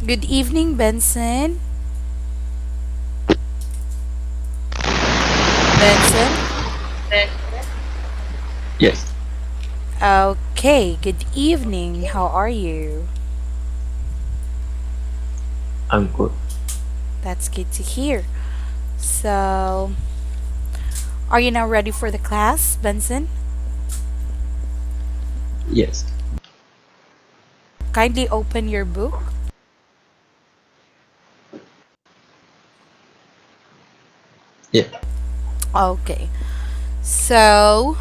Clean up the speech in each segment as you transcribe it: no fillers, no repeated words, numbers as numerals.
Good evening, Benson. Benson? Yes, Okay, good evening. How are you? I'm good. That's good to hear. So, are you now ready for the class, Benson? Yes, Kindly open your book. yeah, Okay. So,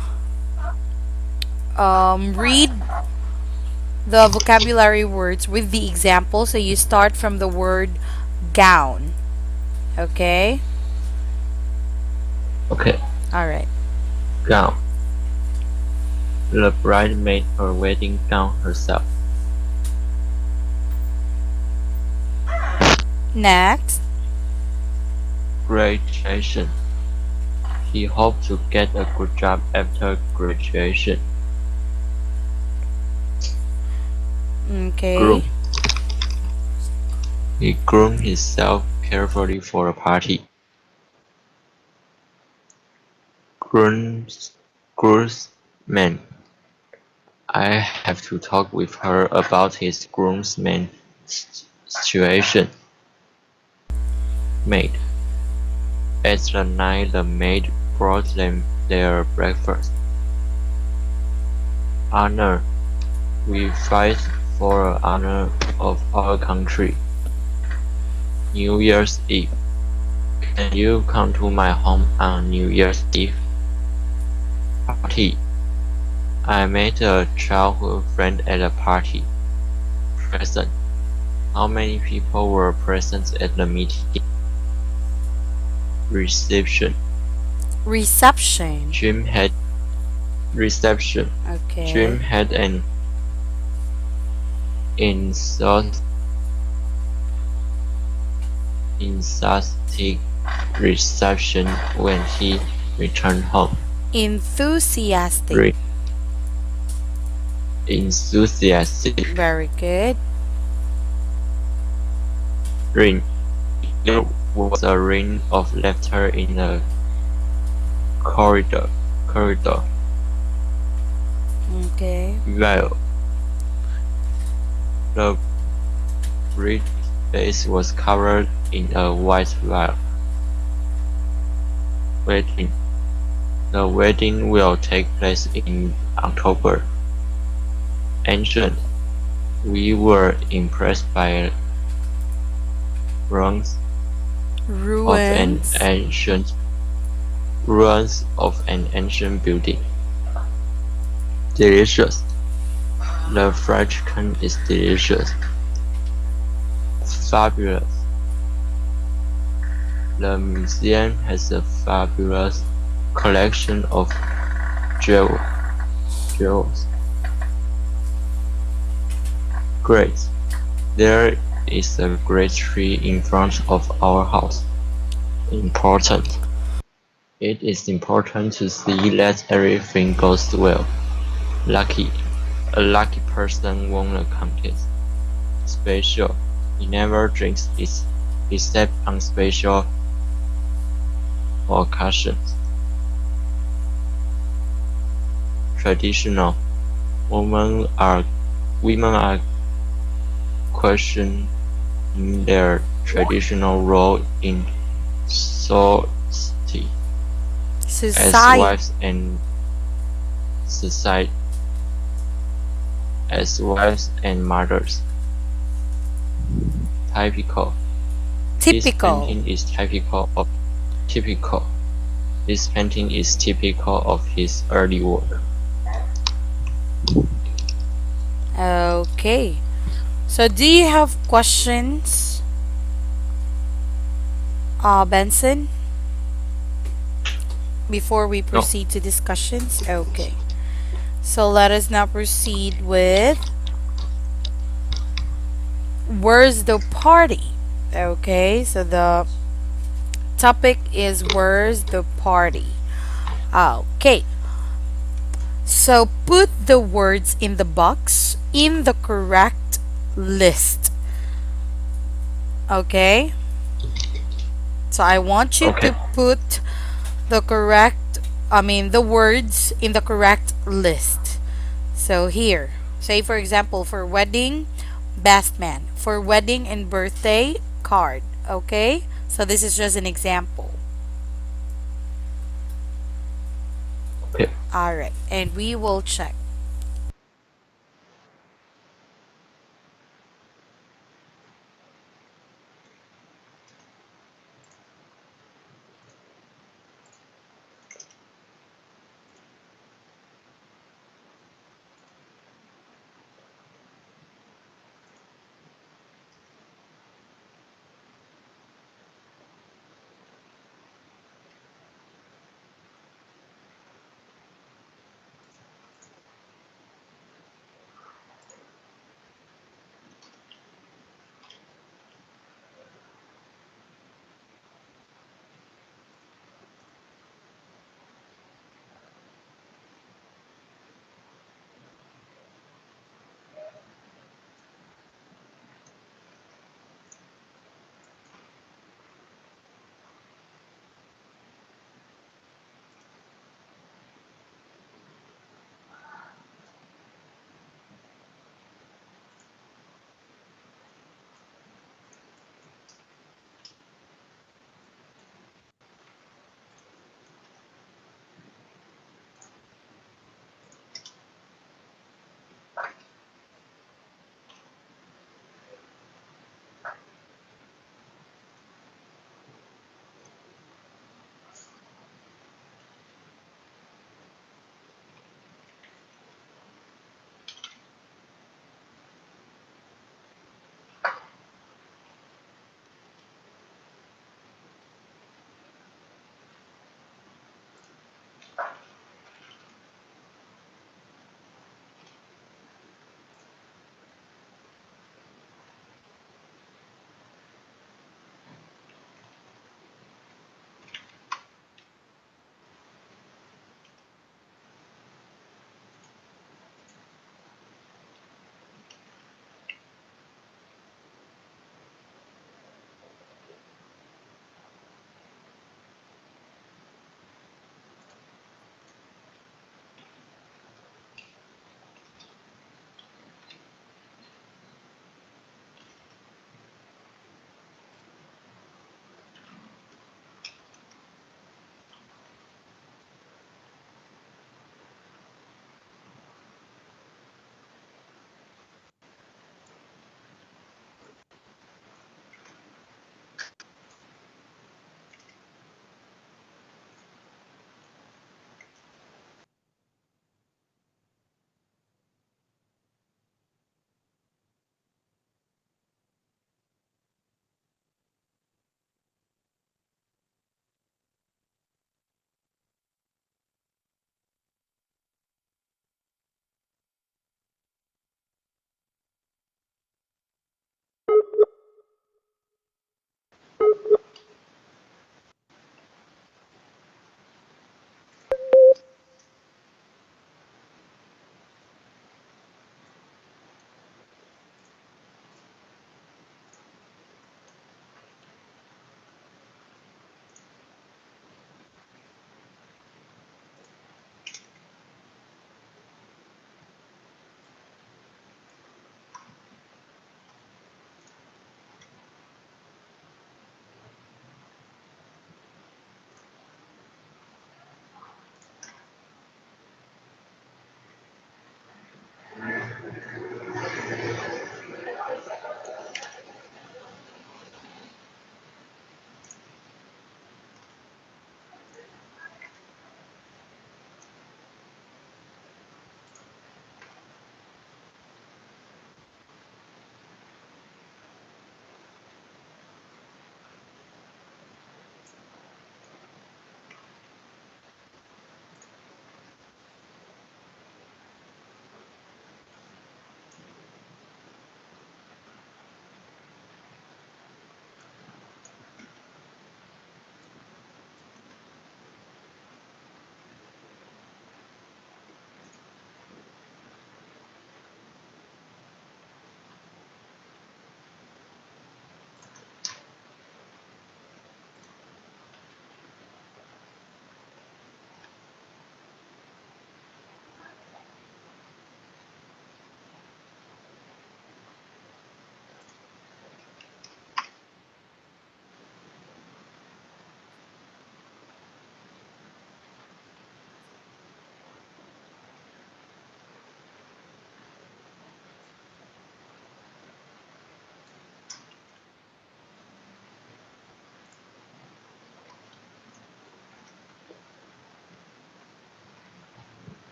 read the vocabulary words with the example. So, you start from the word gown. Okay? okay. All right. Gown. The bride made her wedding gown herself. Next. Graduation. He hoped to get a good job after graduation. Okay. Groom. He groomed himself carefully for a party. Groomsman. I have to talk with her about his groomsman situation. Maid. At the night the maid brought them their breakfast. Honor. We fight for the honor of our country. New Year's Eve. Can you come to my home on New Year's Eve? Party. I met a childhood friend at a party. Present. How many people were present at the meeting? Reception. Reception. Jim had reception. Okay. Jim had an enthusiastic reception when he returned home. Enthusiastic. Re- enthusiastic. Very good. Ring. There was a ring of laughter in the corridor. Okay. Veil. The bride's face was covered in a white veil. Wedding. The wedding will take place in October. Ancient. We were impressed by ruins of an Ruins. ancient ruins of an ancient building. Delicious. The fried chicken is delicious. Fabulous. The museum has a fabulous collection of jewels. Great. There is a great tree in front of our house. Important. It is important to see that everything goes well. Lucky. A lucky person won a contest. Special. He never drinks it except on special occasions. Traditional. Women are questioning their traditional role in society as Society. wives and society as wives and mothers. Typical. This Typical. painting is typical. This painting is typical of his early work. Okay. So, do you have questions, Benson, before we No, proceed to discussions? Okay. So, let us now proceed with where's the party? Okay. So, the topic is where's the party? Okay. So, put the words in the box in the correct list. Okay? So I want you Okay. to put the correct, the words in the correct list. So here, say for example, for wedding, best man. For wedding and birthday, card. Okay? So this is just an example. Okay. Alright, and we will check.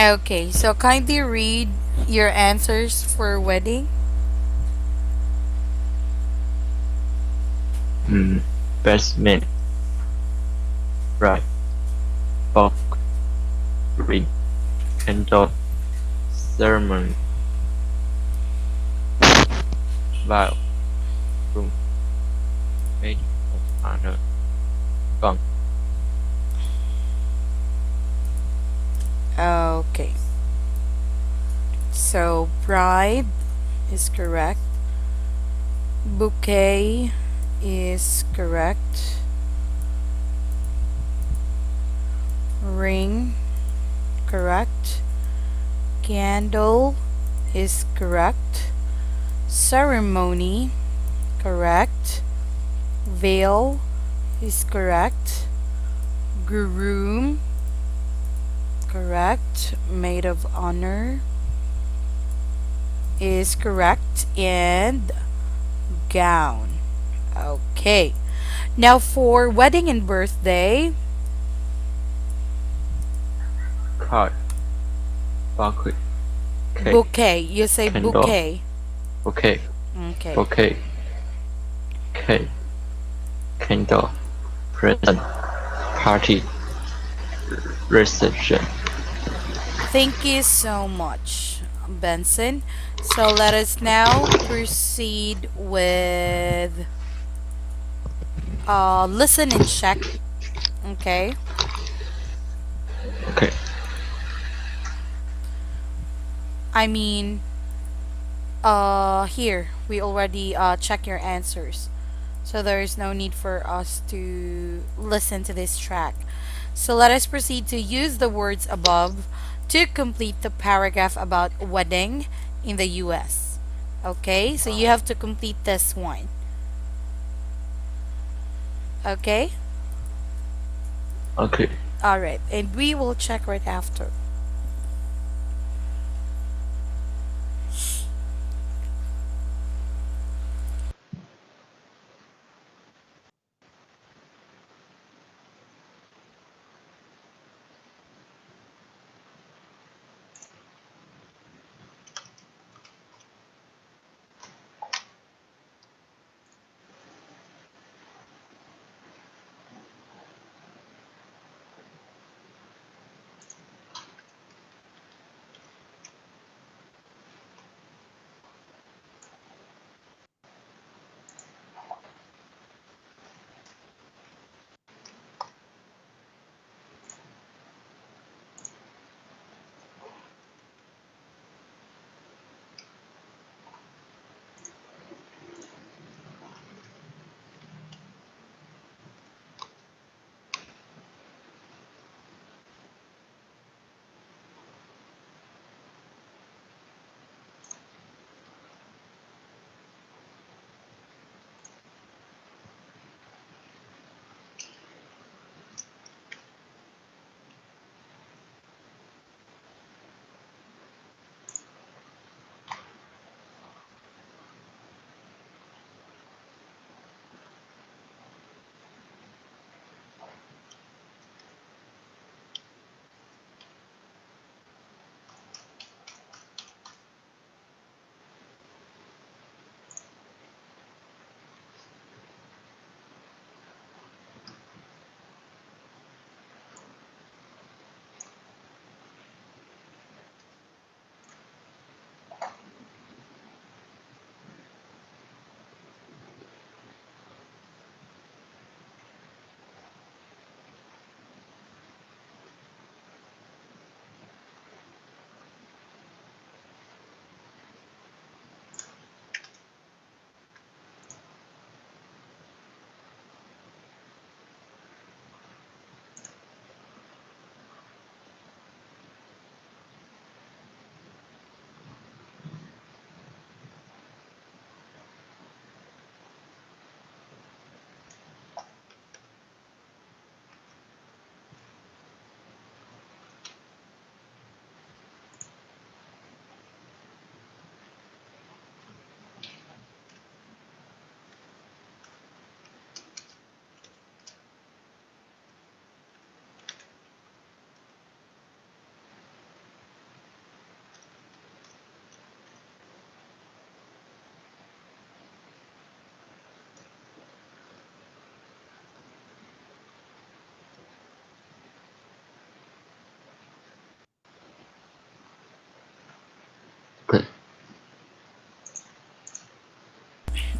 Okay, so kindly read your answers for wedding. Hmm. Best man. Right. Book. Ring. Candle. Ceremony. Vow. Room. Maid of honor. Gong. Okay, so bride is correct. Bouquet is correct. Ring, correct. Candle is correct. Ceremony, correct. Veil is correct. Groom, correct. Maid of honor is correct. And gown. Okay. Now for wedding and birthday, Card. Bouquet. Cake. bouquet. You say Candle. bouquet. Bouquet. Okay. Bouquet. Cake. Candle. Present. Party. Reception. Thank you so much, Benson. So let us now proceed with listen and check. Okay. Okay. I mean, here we already check your answers. So there is no need for us to listen to this track. So let us proceed to use the words above to complete the paragraph about wedding in the US. Okay, so you have to complete this one. Okay? Okay. Alright, and we will check right after.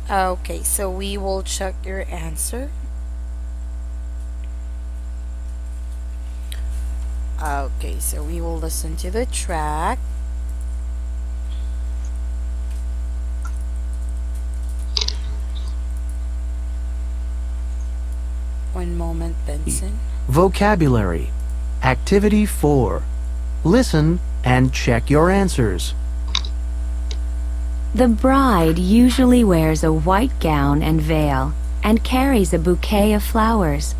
Okay, so we will check your answer. Okay, so we will listen to the track. One moment, Benson. Vocabulary. Activity 4. Listen and check your answers. The bride usually wears a white gown and veil and carries a bouquet of flowers.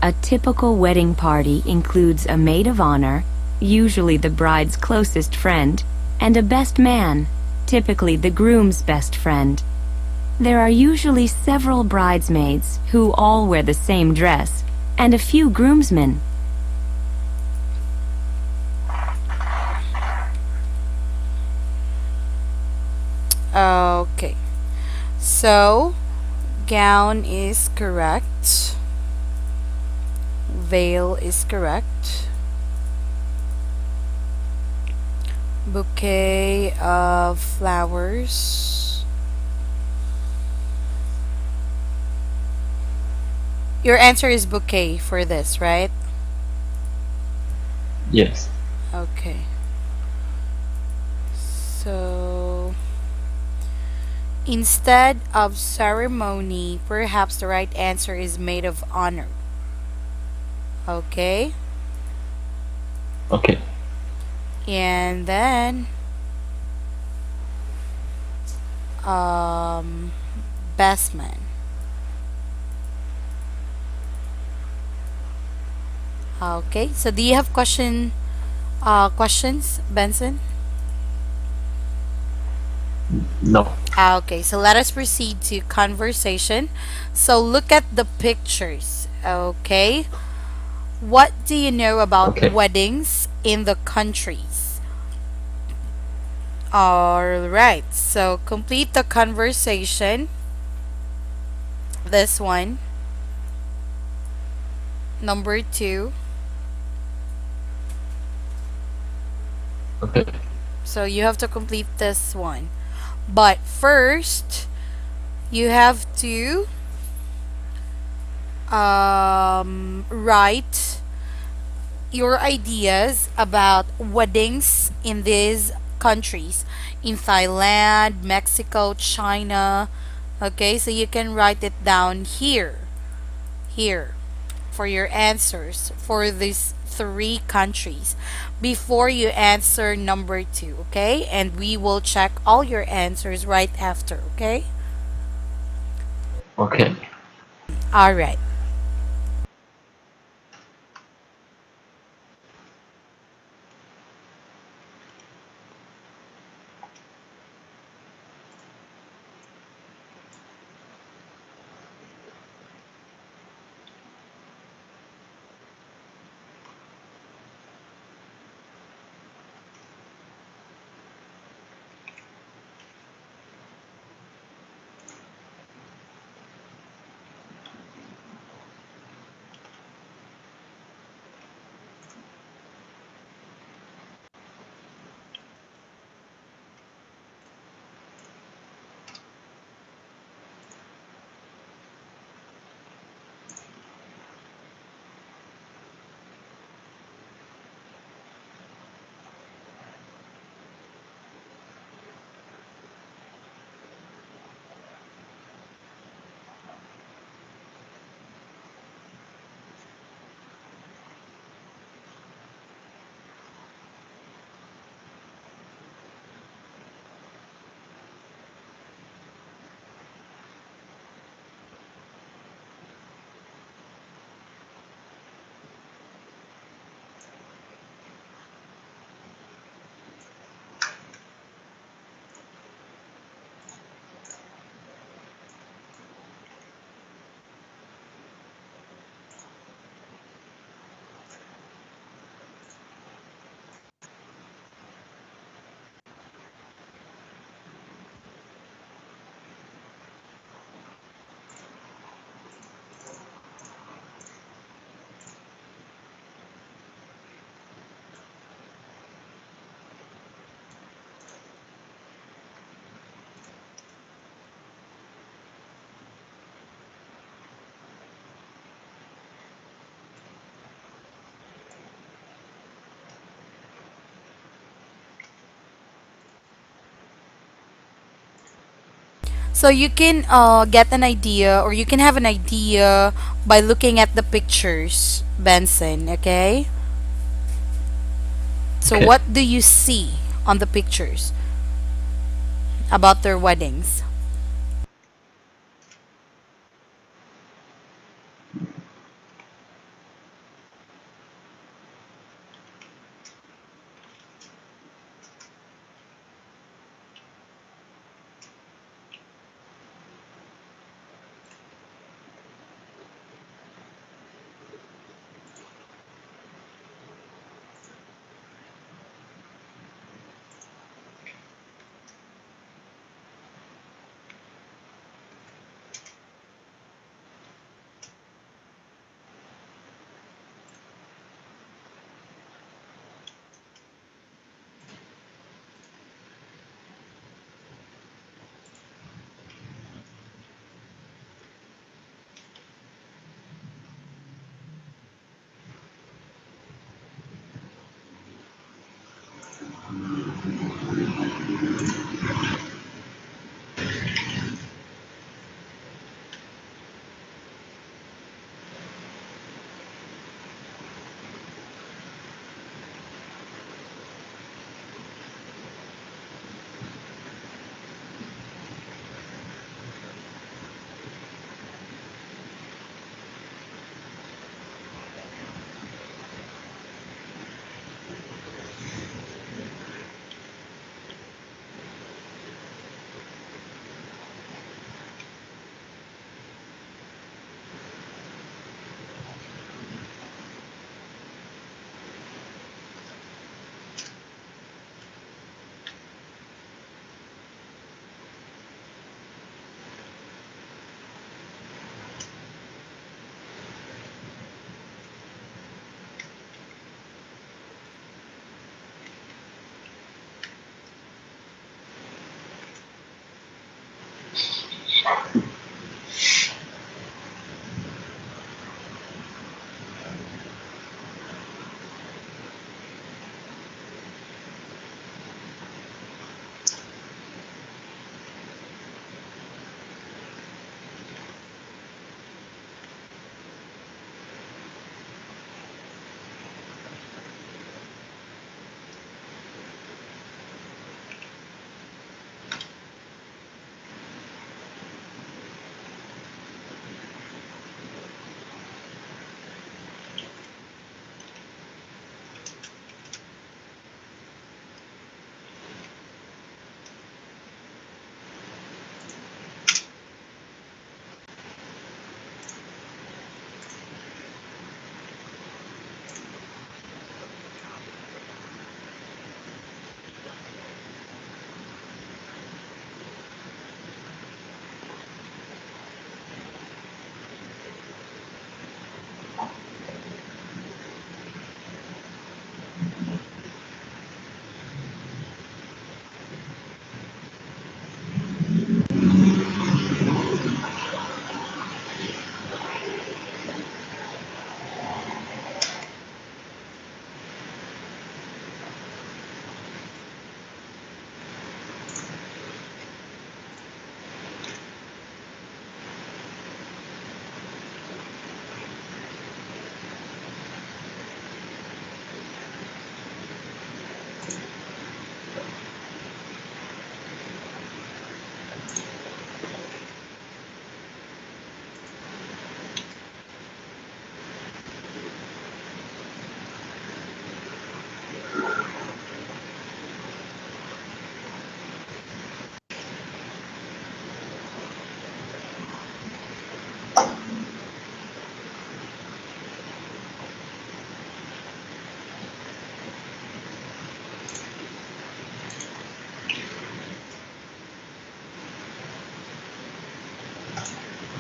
A typical wedding party includes a maid of honor, usually the bride's closest friend, and a best man, typically the groom's best friend. There are usually several bridesmaids who all wear the same dress, and a few groomsmen. Okay, so gown is correct, veil is correct, bouquet of flowers. Your answer is bouquet for this, right? Yes. Okay. So instead of ceremony, perhaps the right answer is maid of honor. Okay. Okay. And then um best man. Okay. So do you have questions, Benson? No. Okay, so let us proceed to conversation. So look at the pictures. Okay. What do you know about Okay. weddings in the countries? All right. So complete the conversation. This one. Number 2. Okay. So you have to complete this one. But first, you have to write your ideas about weddings in these countries, in Thailand, Mexico, China. Okay, so you can write it down here for your answers for these three countries before you answer number 2, okay? And we will check all your answers right after, okay? Okay. All right. So you can get an idea, or you can have an idea by looking at the pictures, Benson, okay? So Okay. what do you see on the pictures about their weddings?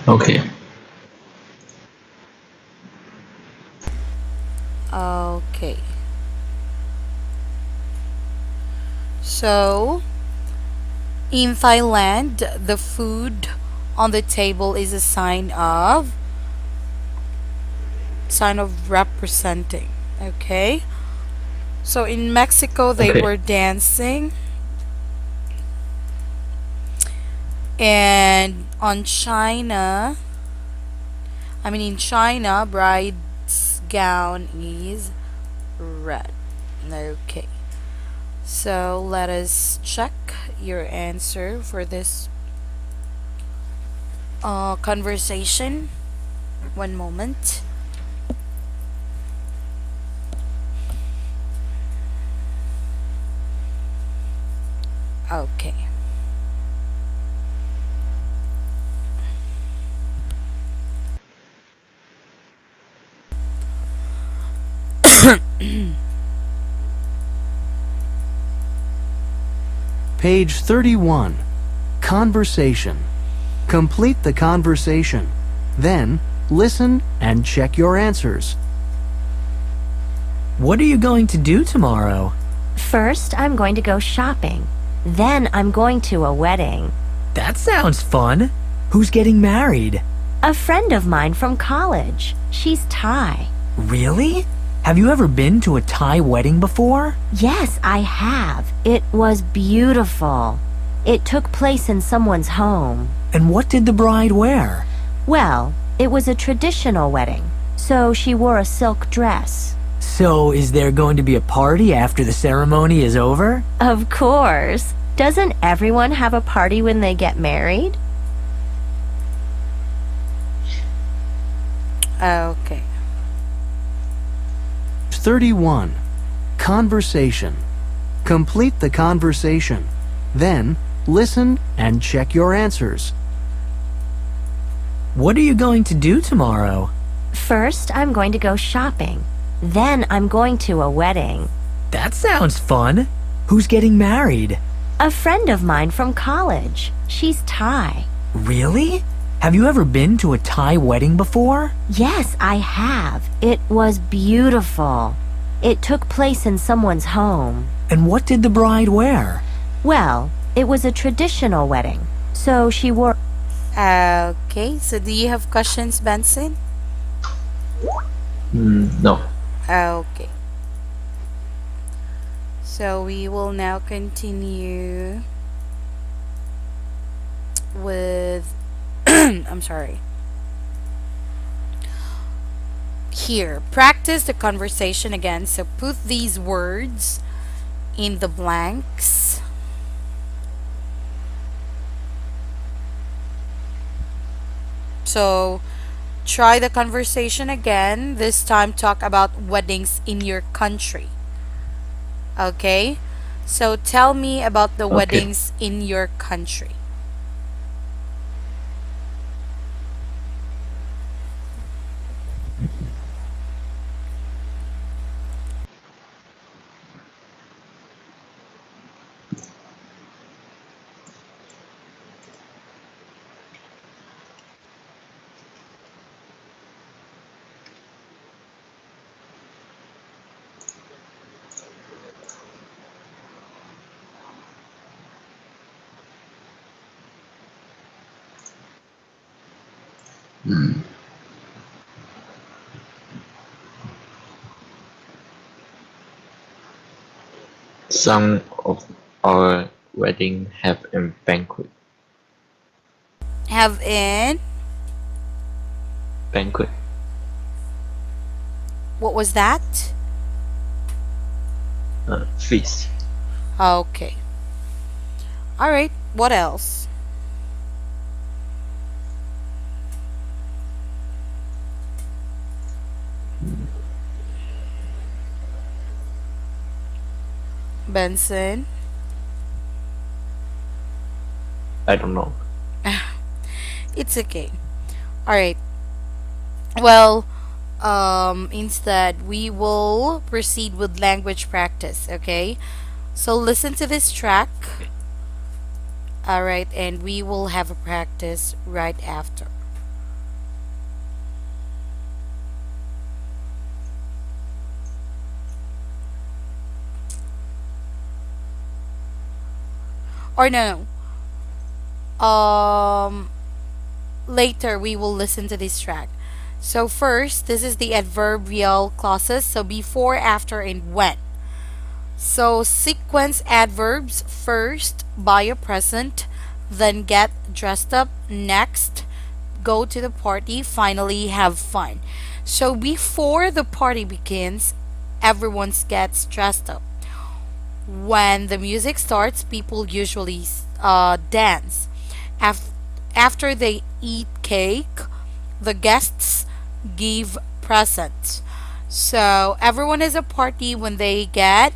Okay. Okay. So, in Thailand, the food on the table is a sign of representing. Okay? So in Mexico they Okay. were dancing. And in China, bride's gown is red. Okay. So let us check your answer for this conversation. One moment. Okay. Page 31. Conversation. Complete the conversation. Then, listen and check your answers. What are you going to do tomorrow? First, I'm going to go shopping. Then I'm going to a wedding. That sounds fun. Who's getting married? A friend of mine from college. She's Thai. Really? Have you ever been to a Thai wedding before? Yes, I have. It was beautiful. It took place in someone's home. And what did the bride wear? Well, it was a traditional wedding, so she wore a silk dress. So, is there going to be a party after the ceremony is over? Of course. Doesn't everyone have a party when they get married? Okay. 31. Conversation. Complete the conversation. Then, listen and check your answers. What are you going to do tomorrow? First, I'm going to go shopping. Then I'm going to a wedding. That sounds fun. Who's getting married? A friend of mine from college. She's Thai. Really? Have you ever been to a Thai wedding before? Yes, I have. It was beautiful. It took place in someone's home. And what did the bride wear? Well, it was a traditional wedding, so she wore... Okay, so do you have questions, Benson? No. Okay. So we will now continue with I'm sorry. Here, practice the conversation again. So put these words in the blanks. So try the conversation again. This time talk about weddings in your country. Okay? So tell me about the Okay. weddings in your country. Some of our wedding have a banquet. Have in Banquet. what was that? Feast. Okay. All right. What else? Benson. I don't know. It's okay. All right. Well, instead we will proceed with language practice, okay? So listen to this track. All right, and we will have a practice right after. Or no. Later we will listen to this track. So first, this is the adverbial clauses. So before, after, and when. So sequence adverbs first bio present, then get dressed up. Next, go to the party, finally have fun. So before the party begins, everyone gets dressed up. When the music starts, people usually dance. Af- After they eat cake, the guests give presents. So everyone is a party when they get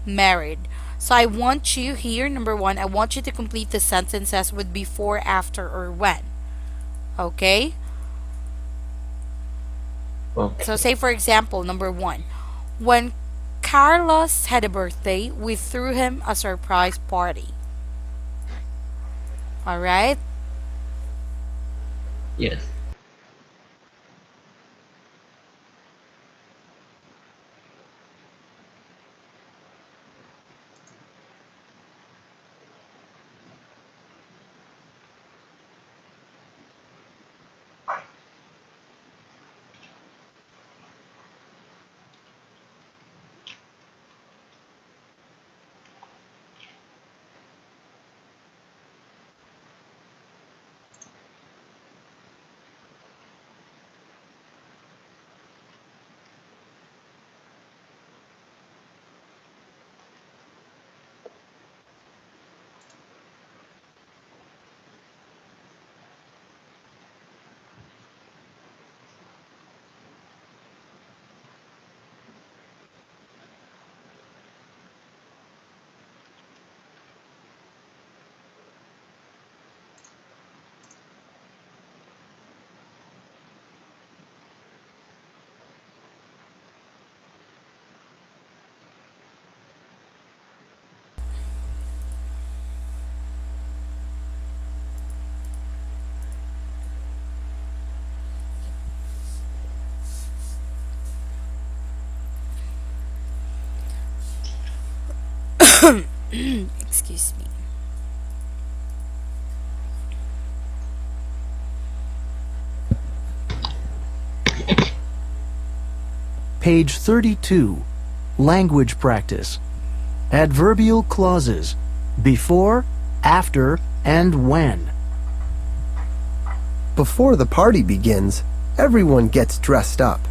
married. So I want you here, number one, I want you to complete the sentences with before, after, or when. Okay? So Okay. say for example, number one, when Carlos had a birthday, we threw him a surprise party. All right? Yes. Excuse me. Page 32. Language practice. Adverbial clauses. Before, after, and when. Before the party begins, everyone gets dressed up.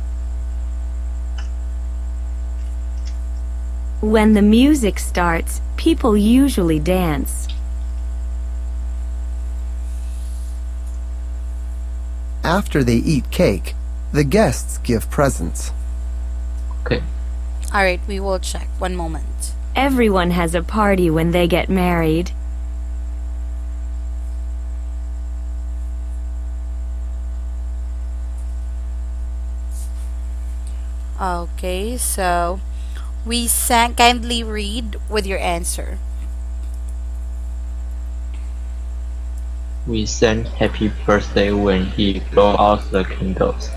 When the music starts, people usually dance. After they eat cake, the guests give presents. Okay. All right, we will check. One moment. Everyone has a party when they get married. Okay, so we sang kindly read with your answer. We sang happy birthday when he blew out the candles.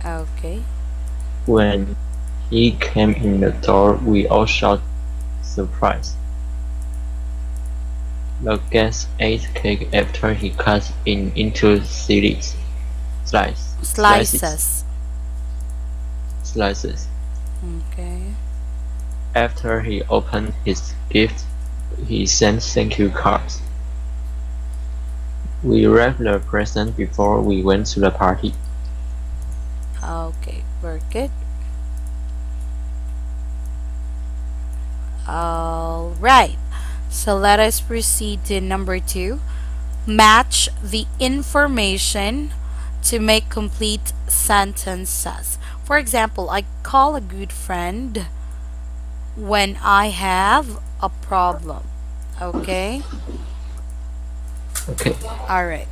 Okay. When he came in the door, we all shouted surprise. The guest ate cake after he cut it into slices. Slices. Slices. Okay. After he opened his gift, he sent thank you cards. We wrapped the present before we went to the party. Okay, we're good. All right. So let us proceed to number two. Match the information to make complete sentences. For example, I call a good friend when I have a problem. Okay? Okay. All right.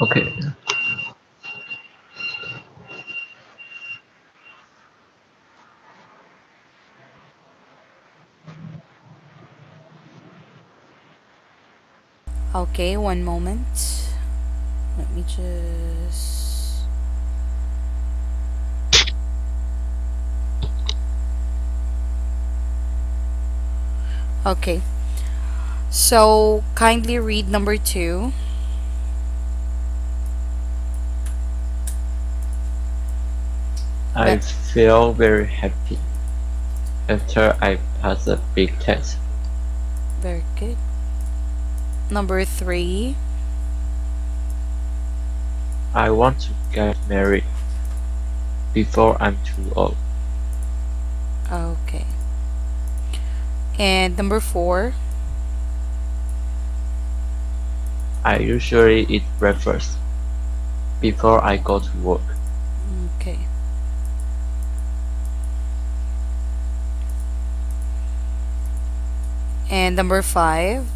Okay. Okay, one moment. Let me just. Okay, so kindly read number two. I Ve- feel very happy after I pass a big test. Very good. Number three. I want to get married before I'm too old. Okay. And number four. I usually eat breakfast before I go to work. Okay. And number five.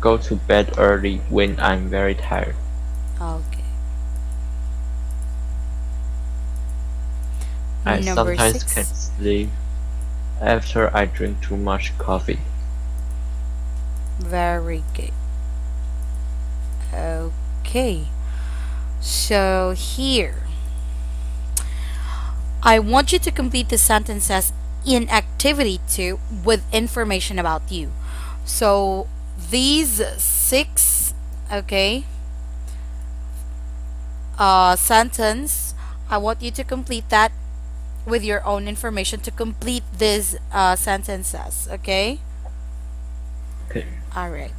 Go to bed early when I'm very tired. Okay. I Number sometimes can't six. sleep after I drink too much coffee. Very good. Okay. So here, I want you to complete the sentences in activity two with information about you. So these six, okay, sentence, I want you to complete that with your own information to complete these sentences. Okay. Okay. All right.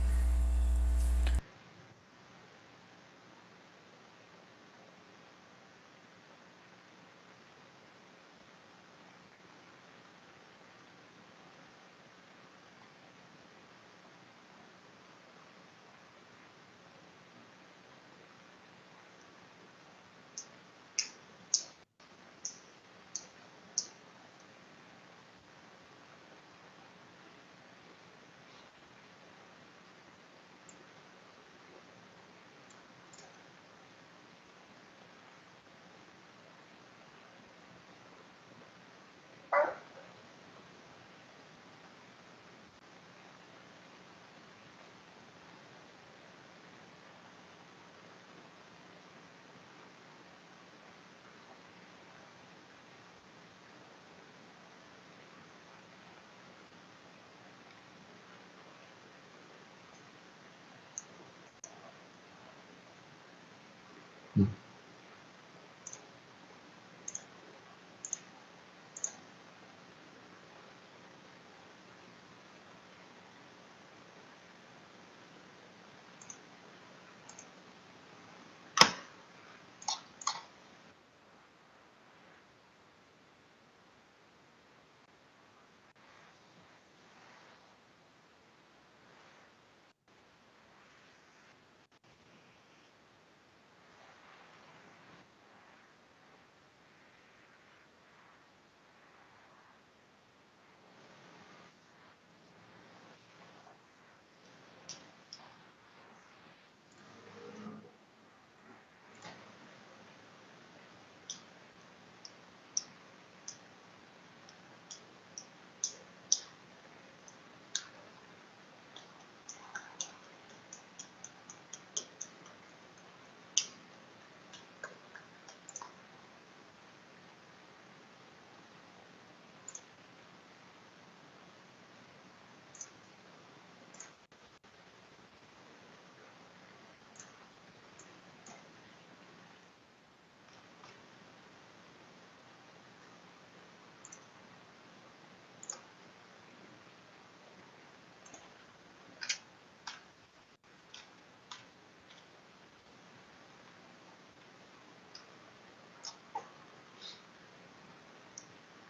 Mm.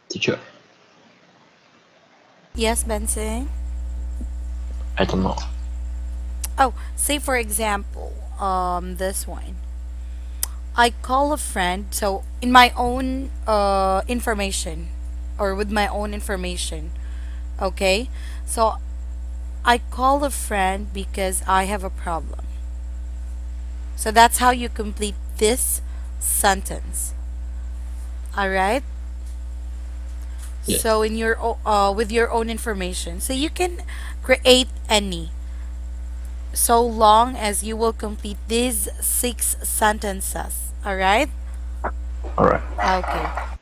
Teacher, Yes, Benson. I don't know. Oh, say for example, this one. I call a friend, so in my own information or with my own information, okay? So I call a friend because I have a problem. So that's how you complete this sentence. All right. Yes. So in your with your own information, so you can create any, so long as you will complete these six sentences. All right. All right. Okay.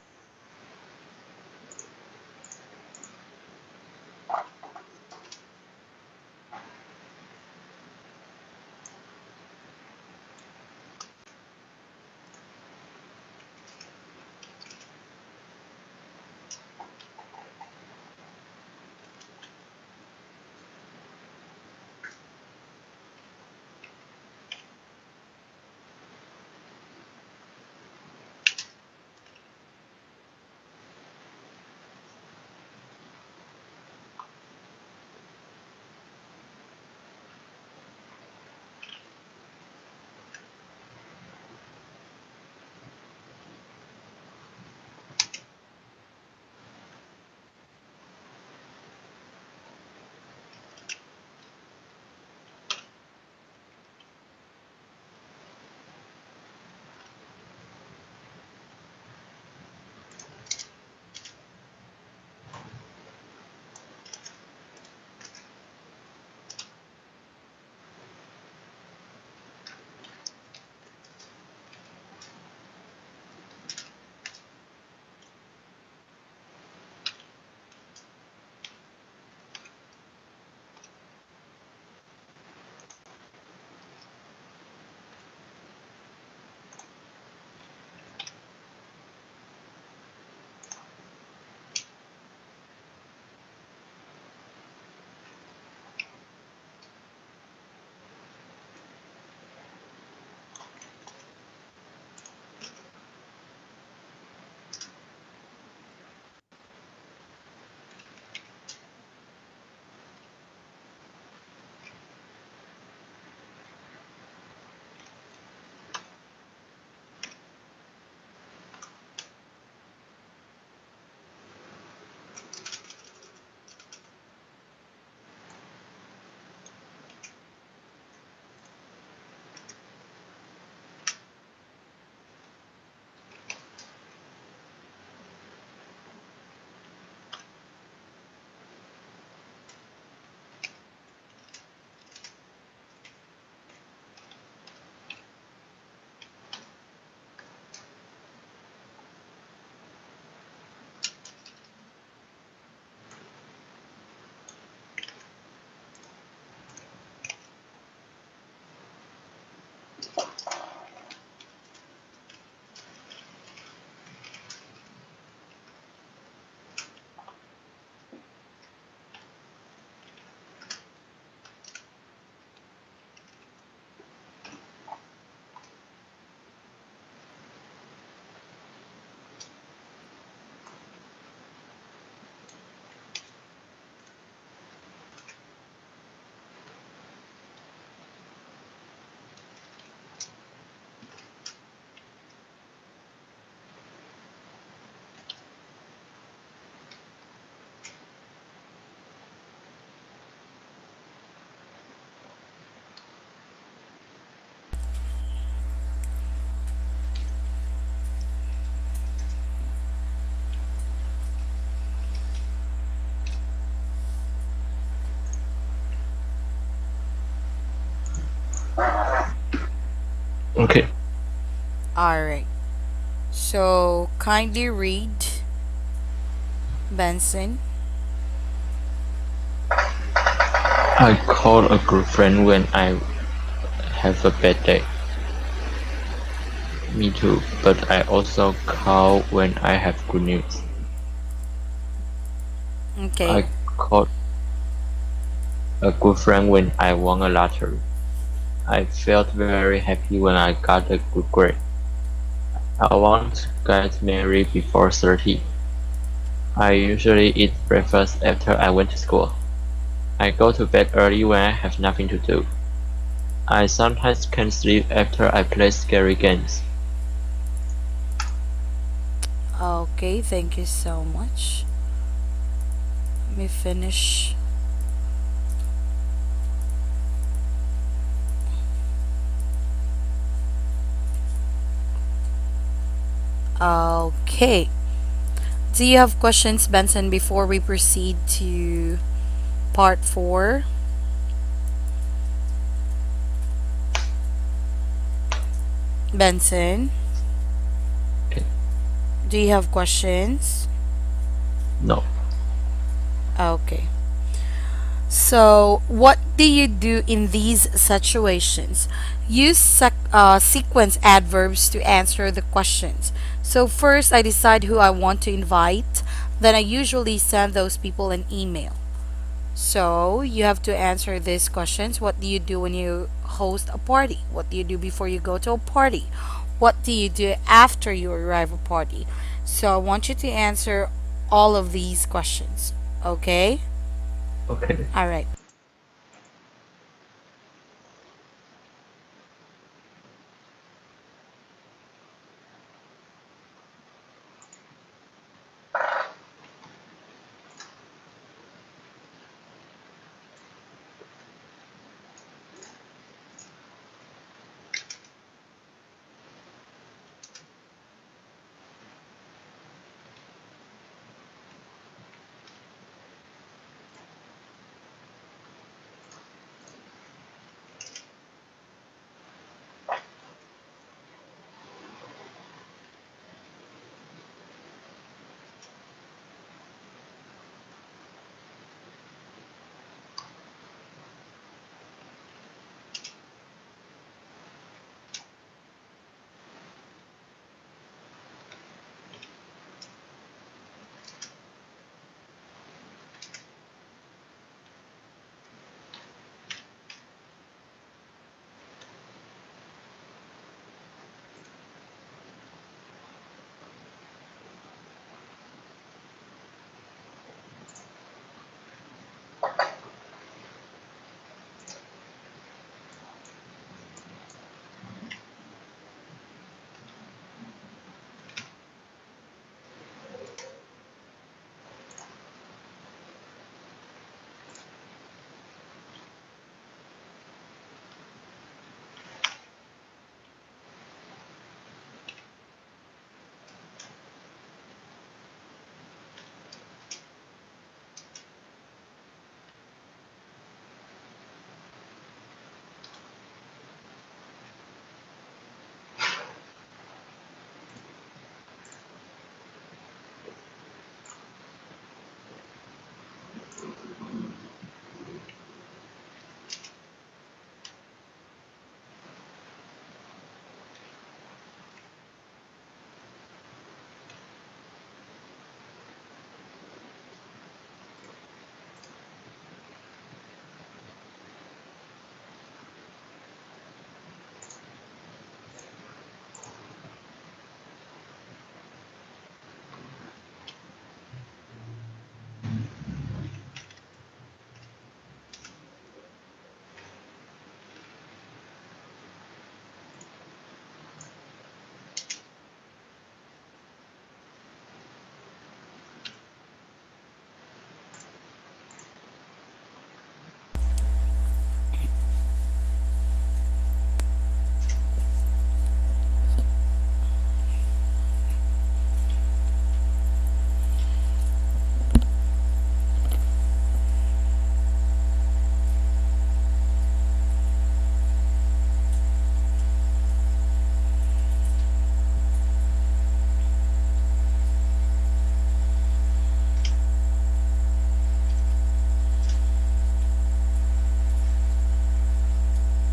Okay. All right. So kindly read, Benson. I call a good friend when I have a bad day. Me too, but I also call when I have good news. Okay. I called a good friend when I won a lottery. I felt very happy when I got a good grade. I want to get married before 30. I usually eat breakfast after I went to school. I go to bed early when I have nothing to do. I sometimes can't sleep after I play scary games. Okay, thank you so much. Let me finish. Okay. Do you have questions, Benson, before we proceed to part 4? Benson, Okay. do you have questions? No. Okay. So, what do you do in these situations? Use sequence adverbs to answer the questions. So, first, I decide who I want to invite. Then, I usually send those people an email. So, you have to answer these questions. What do you do when you host a party? What do you do before you go to a party? What do you do after you arrive at a party? So, I want you to answer all of these questions. Okay? Okay. All right.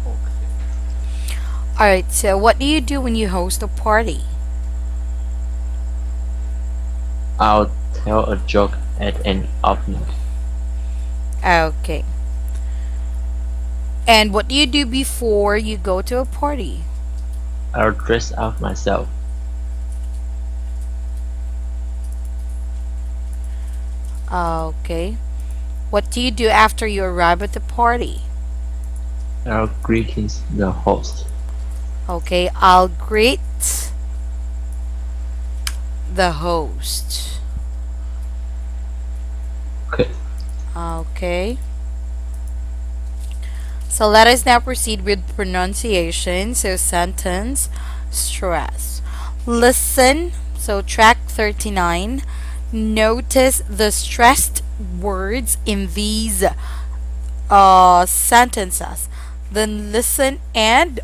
Okay. All right. So, what do you do when you host a party? I'll tell a joke at an opening. Okay. And what do you do before you go to a party? I'll dress up myself. Okay. What do you do after you arrive at the party? I'll greet the host. Okay, I'll greet the host. Okay. Okay. So let us now proceed with pronunciation. So sentence stress. Listen, So, track 39. Notice the stressed words in these sentences. Then listen and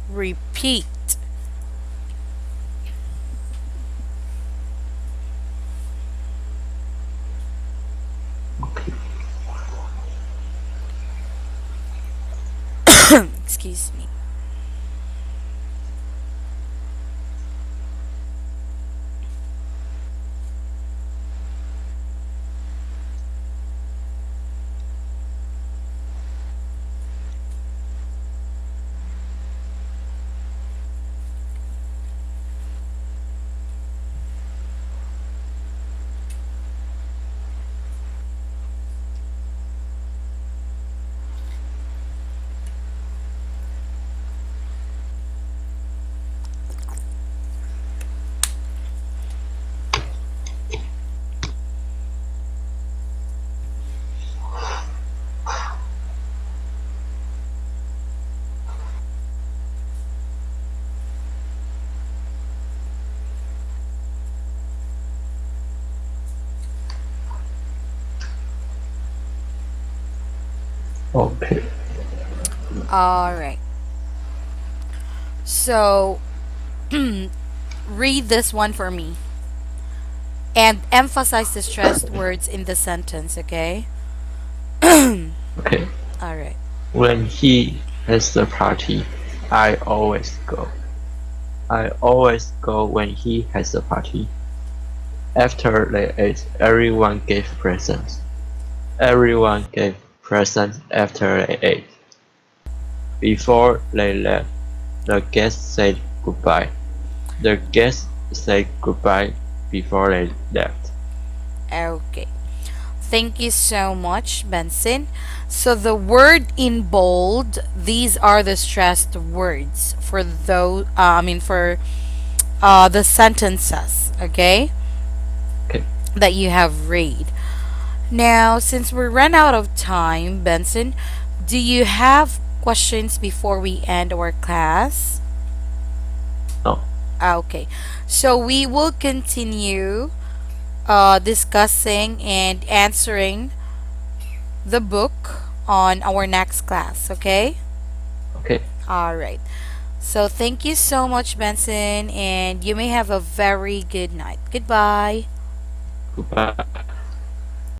repeat. Okay. Excuse me. Okay. All right. So, read this one for me and emphasize the stressed words in the sentence, okay? Okay. All right. When he has the party, I always go. I always go when he has a party. After they ate, everyone gave presents. Everyone gave presents after they ate. Before they left, the guests said goodbye. The guests said goodbye before they left. Okay. Thank you so much, Benson. So the word in bold, these are the stressed words for those for the sentences, okay? Okay. That you have read. Now, since we ran out of time, Benson, do you have questions before we end our class? No. Okay. So we will continue discussing and answering the book on our next class, okay? Okay. All right. So thank you so much, Benson, and you may have a very good night. Goodbye. Goodbye.